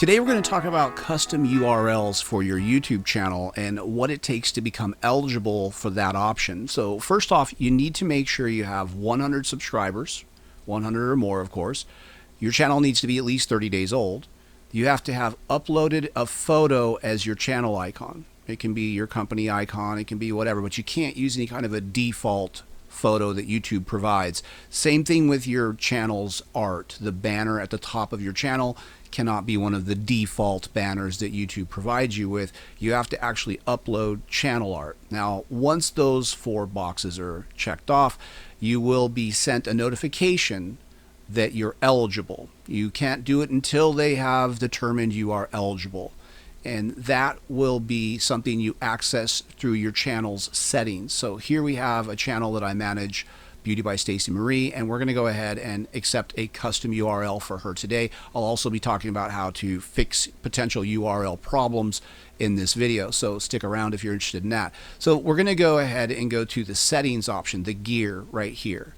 Today we're going to talk about custom URLs for your YouTube channel and what it takes to become eligible for that option. So first off, you need to make sure you have 100 subscribers, 100 or more of course. Your channel needs to be at least 30 days old. You have to have uploaded a photo as your channel icon. It can be your company icon, it can be whatever, but you can't use any kind of a default photo that YouTube provides. Same thing with your channel's art. The banner at the top of your channel cannot be one of the default banners that YouTube provides you with. You have to actually upload channel art. Now, once those 4 boxes are checked off, you will be sent a notification that you're eligible. You can't do it until they have determined you are eligible. And that will be something you access through your channel's settings. So here we have a channel that I manage, Beauty by Stacey Marie, and we're going to go ahead and accept a custom URL for her today. I'll also be talking about how to fix potential URL problems in this video, so stick around if you're interested in that. So we're going to go ahead and go to the settings option, the gear right here.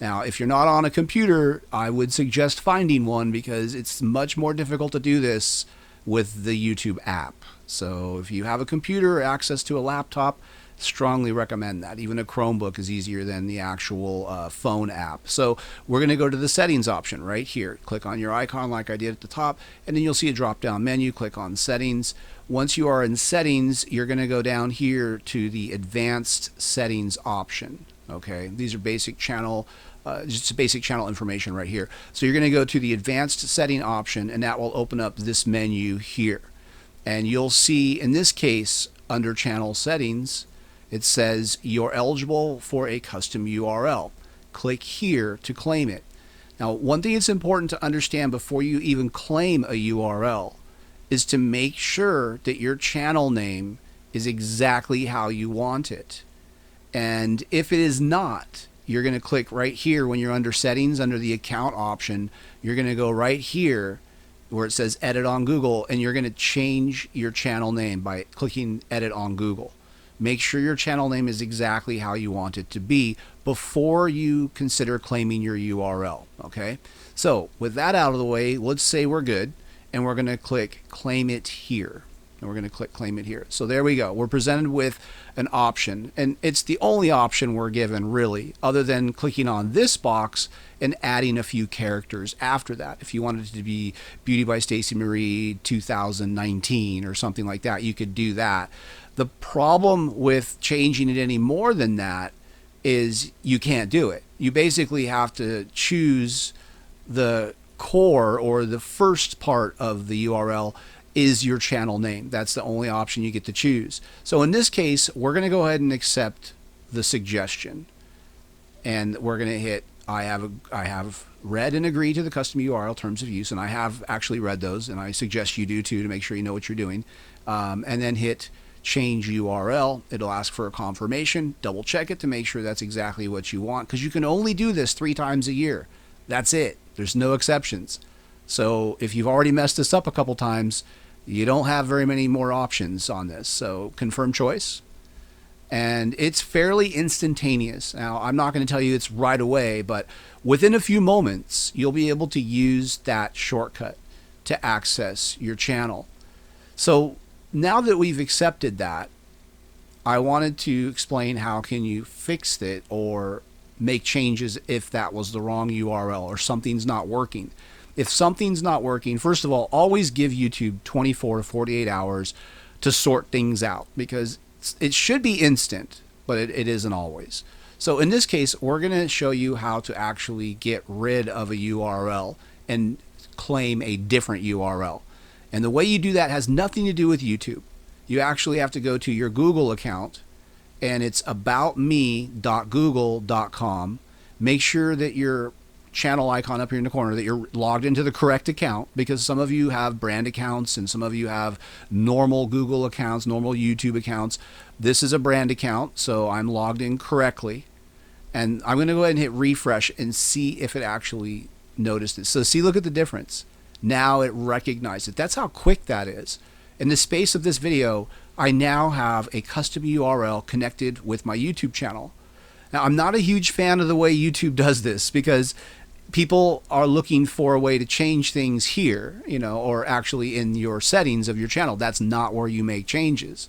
Now, if you're not on a computer, I would suggest finding one because it's much more difficult to do this with the YouTube app. So if you have a computer or access to a laptop, strongly recommend that. Even a Chromebook is easier than the actual phone app. So we're going to go to the settings option right here. Click on your icon like I did at the top, and then you'll see a drop down menu. Click on settings. Once you are in settings, you're going to go down here to the advanced settings option. Okay, these are basic channel just basic channel information right here. So you're going to go to the advanced setting option, and that will open up this menu here. And you'll see in this case under channel settings, it says you're eligible for a custom URL. Click here to claim it. Now, one thing that's important to understand before you even claim a URL is to make sure that your channel name is exactly how you want it. And if it is not, you're going to click right here when you're under settings, under the account option. You're going to go right here where it says edit on Google, and you're going to change your channel name by clicking edit on Google. Make sure your channel name is exactly how you want it to be before you consider claiming your URL. Okay, so with that out of the way, let's say we're good, and we're going to click claim it here. And we're going to click claim it here. So there we go. We're presented with an option, and it's the only option we're given really, other than clicking on this box and adding a few characters after that. If you wanted it to be Beauty by Stacey Marie 2019 or something like that, you could do that. The problem with changing it any more than that is you can't do it. You basically have to choose the core, or the first part of the URL is your channel name. That's the only option you get to choose. So in this case, we're going to go ahead and accept the suggestion, and we're going to hit I have read and agreed to the custom URL terms of use, and I have actually read those, and I suggest you do too to make sure you know what you're doing. And then hit change URL. It'll ask for a confirmation. Double check it to make sure that's exactly what you want, because you can only do this 3 times a year. That's it. There's no exceptions. So if you've already messed this up a couple times, you don't have very many more options on this. So confirm choice, and it's fairly instantaneous. Now, I'm not going to tell you it's right away, but within a few moments you'll be able to use that shortcut to access your channel. So now that we've accepted that, I wanted to explain how can you fix it or make changes if that was the wrong URL or something's not working. If something's not working, first of all, always give YouTube 24 to 48 hours to sort things out, because it should be instant, but it isn't always. So in this case, we're going to show you how to actually get rid of a URL and claim a different URL. And the way you do that has nothing to do with YouTube. You actually have to go to your Google account, and it's aboutme.google.com. Make sure that your channel icon up here in the corner, that you're logged into the correct account, because some of you have brand accounts and some of you have normal Google accounts, normal YouTube accounts. This is a brand account, so I'm logged in correctly, and I'm going to go ahead and hit refresh and see if it actually noticed it. So see, look at the difference. Now it recognized it. That's how quick that is. In the space of this video, I now have a custom URL connected with my YouTube channel. Now, I'm not a huge fan of the way YouTube does this, because people are looking for a way to change things here, or actually in your settings of your channel. That's not where you make changes.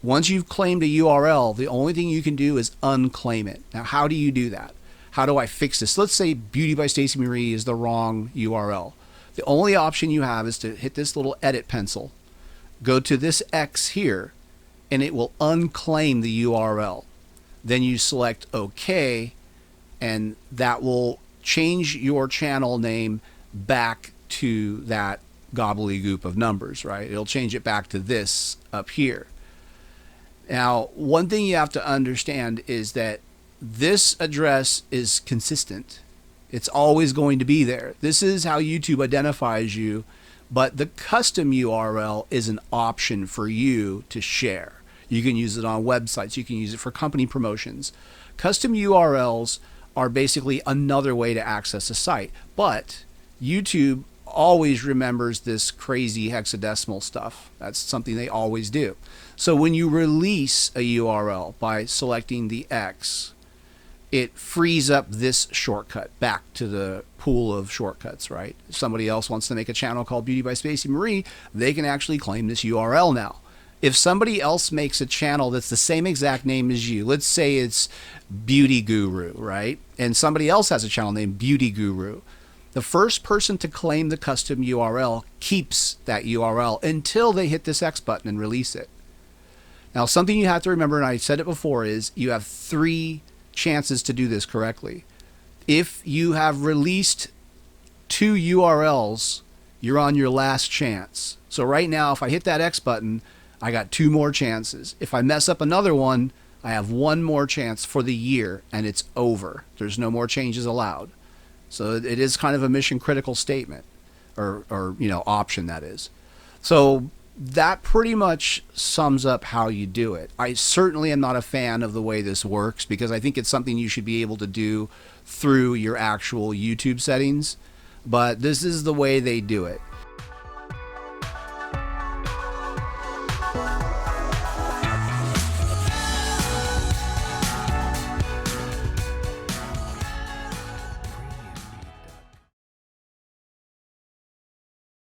Once you've claimed a URL, the only thing you can do is unclaim it. Now, how do you do that? How do I fix this? Let's say Beauty by Stacey Marie is the wrong URL. The only option you have is to hit this little edit pencil, go to this X here, and it will unclaim the URL. Then you select OK, and that will change your channel name back to that gobbledygook of numbers, right? It'll change it back to this up here. Now, one thing you have to understand is that this address is consistent. It's always going to be there. This is how YouTube identifies you, but the custom URL is an option for you to share. You can use it on websites. You can use it for company promotions. Custom URLs are basically another way to access a site, but YouTube always remembers this crazy hexadecimal stuff. That's something they always do. So when you release a URL by selecting the X, it frees up this shortcut back to the pool of shortcuts, right? If somebody else wants to make a channel called Beauty by Stacey Marie, they can actually claim this URL now. If somebody else makes a channel that's the same exact name as you, let's say it's Beauty Guru, right? And somebody else has a channel named Beauty Guru. The first person to claim the custom URL keeps that URL until they hit this X button and release it. Now, something you have to remember, and I said it before, is you have 3 chances to do this correctly. If you have released 2 URLs, you're on your last chance. So right now, if I hit that X button, I got 2 more chances. If I mess up another one, I have 1 more chance for the year, and it's over. There's no more changes allowed. So it is kind of a mission critical statement, or option, that is. So that pretty much sums up how you do it. I certainly am not a fan of the way this works, because I think it's something you should be able to do through your actual YouTube settings, but this is the way they do it.